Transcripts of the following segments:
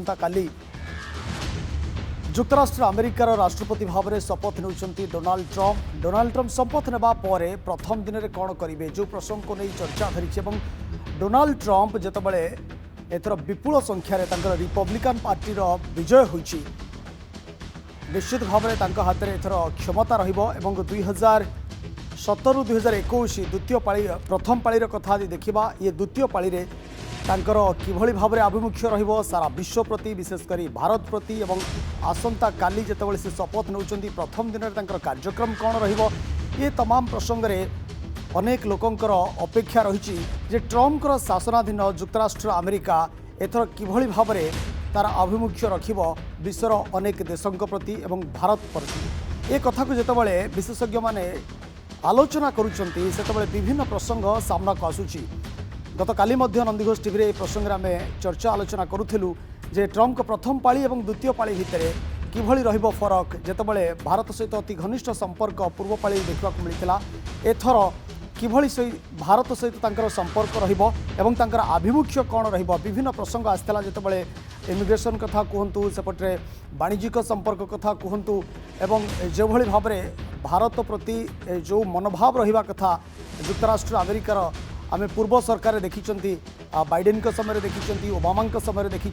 आसंता काली जुक्तराष्ट्र अमेरिकार राष्ट्रपति भाव में शपथ नेउछंती डोनाल्ड ट्रंप शपथ नेबा परे प्रथम दिन में कौन करेंगे जो प्रसंग को नहीं चर्चा धरी डोनाल्ड ट्रंप जितेबाला एथर विपुल संख्यार रिपब्लिकान पार्टी विजय होईची निश्चित भाव में हाथ में एथर क्षमता रहिबो 2017 2021 द्वितीय पाली प्रथम पालीर कथा देखा ये द्वितीय पाली रे तांकर किभली भाव में आभिमुख्य रहिबो सारा विश्व प्रति विशेषकर भारत प्रति एवं आसंता काली जेतेबेले से शपथ नेउछंती प्रथम दिन में तांकर कार्यक्रम कौन रहिबो ये तमाम प्रसंग रे अनेक लोकंकर अपेक्षा रही जे ट्रंपर शासनाधीन जुक्तराष्ट्र अमेरिका एथर किभली भाव में तार आभिमुख्य रखिबो विश्वर अनेक देशों प्रति एवं भारत प्रति ए कथा को जेतेबेले विशेषज्ञ माने आलोचना करुचंती सेतेबेले विभिन्न प्रसंग सामना को आसुची गत काली मध्य नंदीघोष टीवी रे प्रसंग में आमे चर्चा आलोचना करुथिलु जे ट्रंप प्रथम पाली एवं द्वितीय पाली भितर किभली रहिबो फरक जेतेबेले भारत सहित अति घनिष्ठ संपर्क पूर्व पाली देखा मिलता एथर किभली भारत सहित तांकर संपर्क रहिबो एवं तांकर आभिमुख्य कौन रहिबो विभिन्न प्रसंग आसला जेतेबेले इमिग्रेशन कथा कहतु सेपटे वाणिज्यिक संपर्क कथा कहतु एवं जो भली भाव में भारत प्रति जो मनोभाव रहिबा कथा जुक्तराष्ट्र अमेरिकार आमे पूर्व सरकार देखी बाइडेन का समय देखी ओबामा समय देखी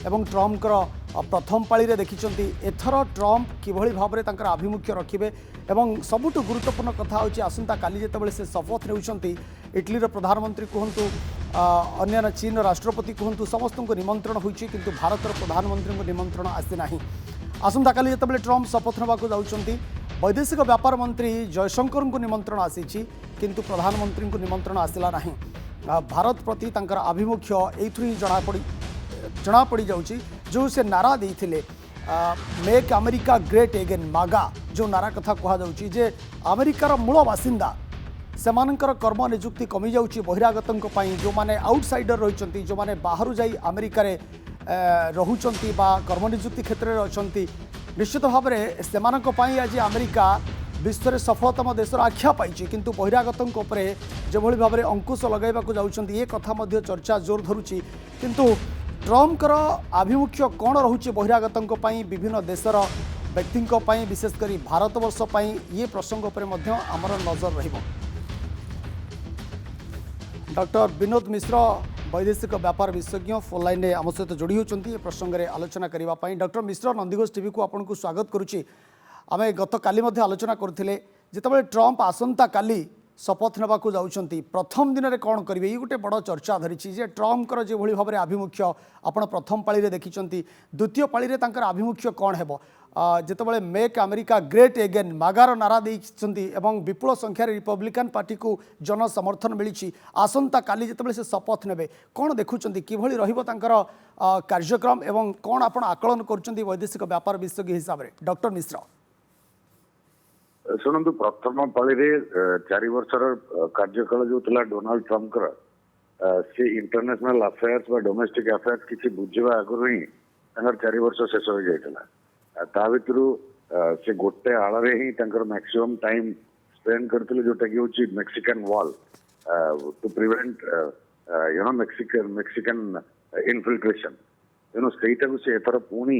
एवं ट्रंपर प्रथम पाली रे देखी एथर ट्रंप किभली भाव में तांकर आभिमुख्य रखिबे एवं सबुठु गुरुत्वपूर्ण कथा होची आसंता काली जेतेबेले से शपथ नेउछंती इटली रो प्रधानमंत्री कहतु अन्य चीन राष्ट्रपति कहतु समस्त को निमंत्रण होईची किंतु भारत प्रधानमंत्री को निमंत्रण आसी नाही आसंता काली जेतेबेले ट्रंप शपथ नेबाकू जाउछंती वैदेशिक व्यापार मंत्री जयशंकर को निमंत्रण आसी किंतु प्रधानमंत्री को निमंत्रण आसला नहीं भारत प्रति तांकर आभिमुख्य एथुर ही जना पड़ी जाउची जो से नारा देइथिले मेक अमेरिका ग्रेट एगेन मागा जो नारा कथा कहा जाउची जे अमेरिकार मूल बासिंदा सेमानकर कर्म नियुक्ति कमी जाउची बहिरागतंक पई जो माने आउटसाइडर रहिचंती जो माने बाहरु जाई अमेरिका रे रहुचंती बा कर्म नियुक्ति क्षेत्र रे अछंती निश्चित भाव में सेमानक पई आज अमेरिका विश्व में सफलतम देशर आख्या पाई किंतु बहिरागतों जो भली भाव में अंकुश लगाइबाकू जाउछंती ये कथा मध्य चर्चा जोर धरुची किंतु ट्रंपर आभिमुख्य कौन रहुची बहिरागतों पई विभिन्न देशर व्यक्तियों पई विशेषकर भारतवर्ष पई ये प्रसंग पर मध्य आमर नजर रहिबो डॉक्टर विनोद मिश्र वैदेशिक व्यापार विशेषज्ञ फोन लाइन में आम सहित जोड़ी होती प्रसंग में आलोचना करने डॉक्टर मिश्र नंदीघोष टीवी को आपको स्वागत करुच्ची आम गत काली आलोचना करते जितेबाला ट्रंप आसंता काली शपथ नेबाकू जाउछंती प्रथम दिन में कौन करेंगे ये गोटे बड़ चर्चा धरी ट्रंपर जो भली भाव में आभिमुख्य आपण प्रथम पाली रे देखिंट द्वितीय पाली रे तांकर आभिमुख्य कौन है जितेबाला मेक अमेरिका ग्रेट एगेन मागार नारा देइछंती एवं विपुल संख्यार रिपब्लिकान पार्टी को जन समर्थन मिली आसंता काली जितेबाला से शपथ नेबे कौन देखुंट किभली रहिबो तांकर कार्यक्रम एवं कौन आपण आकलन करुचंती वैदेशिक व्यापार विशेषज्ञ हिसाब से डॉक्टर मिश्र शुणु प्रथम पाली रे 4 वर्षर कार्यकाल जो थिला डोनाल्ड ट्रंप से इंटरनेशनल अफेयर्स बा डोमेस्टिक अफेयर्स किसी बुझा आगु ही 4 वर्ष शेष हो जाता ता भितर से गोटे आଳରେ ही मैक्सिमम टाइम स्पेंड करते जोटा कि हूँ Mexican wall to prevent Mexican infiltration तेणु सहीटा से एथर पुणी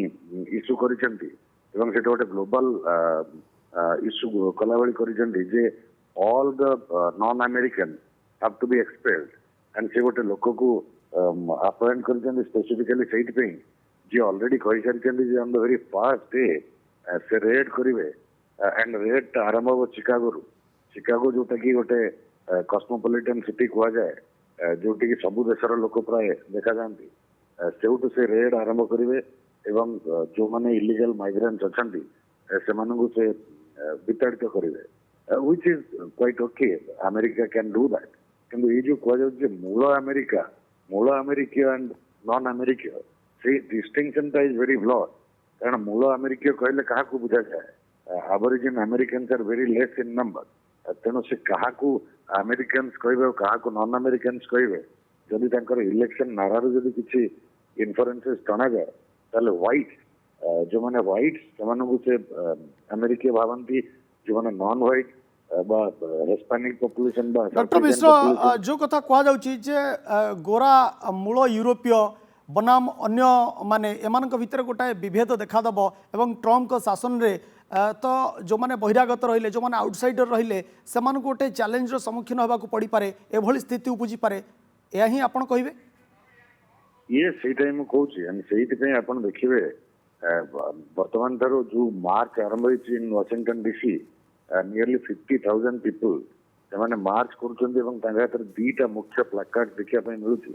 इश्यू करिसेंती एवं सेटा गोटे ग्लोबल इश्यू कला भाई कर all the non American have to be expelled and से गोटे लोक को अपॉइंट कर स्पेसिफिकली से जी ऑलरेडी कही सारी on the very first day से रेड करेंगे एंड रेड आरंभ हम चिकागो जोटा कि गोटे कस्मोपोलिटन सिटी कह जाए जोटि सबु देशर लोक प्राय देखा जाती सेउटू से रेड आरंभ करेंगे एवं जो मैंने इलीगल माइग्रेंट्स अच्छा से विताड़ित करेंगे which is quite okay America can do that किंतु ये जो कह मूल अमेरिका एंड नॉन अमेरिका से डिस्टिंक्शन इज वेरी ब्लॉड कारण मूल अमेरिका कहले क्या बुझा जाए aborigine Americans are very less in number तेणु से क्या अमेरिकन्स कहे क्या नॉन अमेरिकन्स कहे जदि इलेक्शन नारार जदि किसी इन्फरेन्सेस टणा जाए ताले व्हाइट जो मैंने व्हाइट से अमेरिका भावती जो मैंने नॉन व्हाइट हिस्पानिक पॉपुलेशन डॉक्टर मिश्र जो कथा कह गोरा मूल यूरोपीय बनाम अन्य माने एमानक भितर गोटाए विभेद देखादेव एवं ट्रम्प को शासन रे तो जो माने बहिरागत रहिले जो माने आउटसाइडर रहिले सेमान गोटे चैलेंज रो सम्मुखीन होबा को पड़ी पारे एभली स्थिति उपजी पारे या ही आपण कहिबे ये ସେଇଟା ମୁଁ କହୁଛି ଆମେ ସେଇଥିପାଇଁ ଆପଣ ଦେଖିବେ ବର୍ତ୍ତମାନ ଠାରୁ ଯୋଉ ମାର୍ଚ୍ଚ ଆରମ୍ଭ ହେଇଛି in Washington DC nearly 50,000 people ସେମାନେ ମାର୍ଚ୍ଚ କରୁଛନ୍ତି ଏବଂ ତାଙ୍କ ହାତରେ ଦିଟା ମୁଖ୍ୟ ପ୍ଲାକାର୍ଡ ଦେଖିବା ପାଇଁ ମିଳୁଛି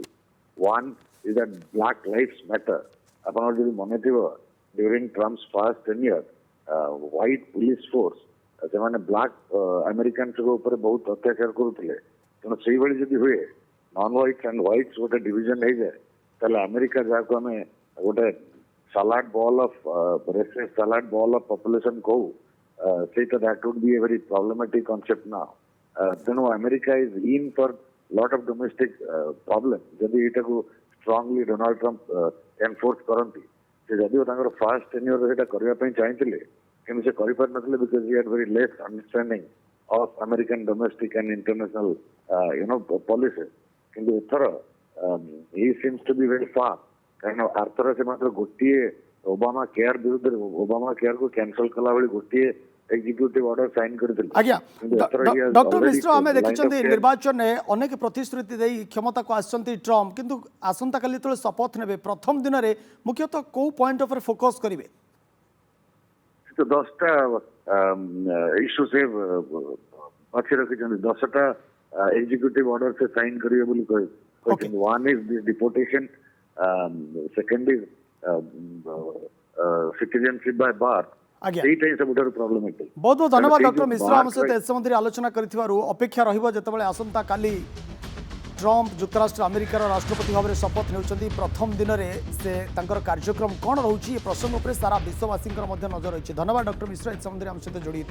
one is that black lives matter ଆପଣଙ୍କର ଯଦି ମନେ ଥିବ during Trump's first tenure white police force ସେମାନେ ବ୍ଲାକ୍ ଆମେରିକାନ୍ସଙ୍କ ଉପରେ ବହୁତ ଅତ୍ୟାଚାର କରୁଥିଲେ ତେଣୁ ସେଇଭଳି ଯଦି ହୁଏ ନନ୍ ହ୍ୱାଇଟ୍ସ ଆଣ୍ଡ ହ୍ୱାଇଟ୍ସ ଗୋଟେ ଡିଭିଜନ ହେଇଯାଏ ତାହେଲେ ଆମେରିକା ଯାହାକୁ ଆମେ ଗୋଟେ salad bowl of races salad bowl of population କହୁ ସେଇଟା that would be a very problematic concept now ତେଣୁ America is in for lot of domestic problem ଯଦି ଏଇଟାକୁ ଷ୍ଟ୍ରଙ୍ଗଲି ଡୋନାଲ୍ଡ ଟ୍ରମ୍ପ ଏନଫୋର୍ସ କରନ୍ତି ସେ ଯଦିଓ ତାଙ୍କର ଫାର୍ଷ୍ଟ ଟେନ୍ୟୁରରେ ସେଇଟା କରିବା ପାଇଁ ଚାହିଁଥିଲେ କିନ୍ତୁ ସେ କରିପାରିନଥିଲେ because he had very less understanding of American domestic and international policy କିନ୍ତୁ ଏଥର he seems to be very far କାରଣ ଆର୍ଥର ସେ ମାତ୍ର ଗୋଟିଏ ଓବାମା କେୟାର ବିରୁଦ୍ଧରେ ଓବାମା କେୟାରକୁ କ୍ୟାନସଲ କଲା ଭଳି ଗୋଟିଏ ଏକ୍ଜିକ୍ୟୁଟିଭ ଅର୍ଡର ସାଇନ୍ କରିଥିଲେ आज्ञा डॉक्टर मिश्र आम देखते निर्वाचन में अनेक प्रतिश्रुति दे क्षमता को आसछंती ट्रम्प किंतु आसंता काली तो शपथ ने प्रथम दिन में मुख्यतः कौ पॉइंट ऑफ फोकस करेंगे तो 10टा इश्यू से अच्छे रखी 10टा एग्जीक्यूटिव ऑर्डर से साइन करिए बोली कहे one is this deportation second is citizenship by birth बहुत बहुत धन्यवाद डॉक्टर मिश्र आम सहित ए संबंधी आलोचना करिथिबारु अपेक्षा रहिबो जेतेबेले आसंता काली ट्रम्प युक्तराष्ट्र अमेरिकार राष्ट्रपति भाव में शपथ नेउछंती प्रथम दिन में से तांकर कार्यक्रम कौन रोची प्रसंग पर सारा विश्ववासी नजर रही। धन्यवाद डॉक्टर मिश्र ए संबंधी आम सहित जोड़ी।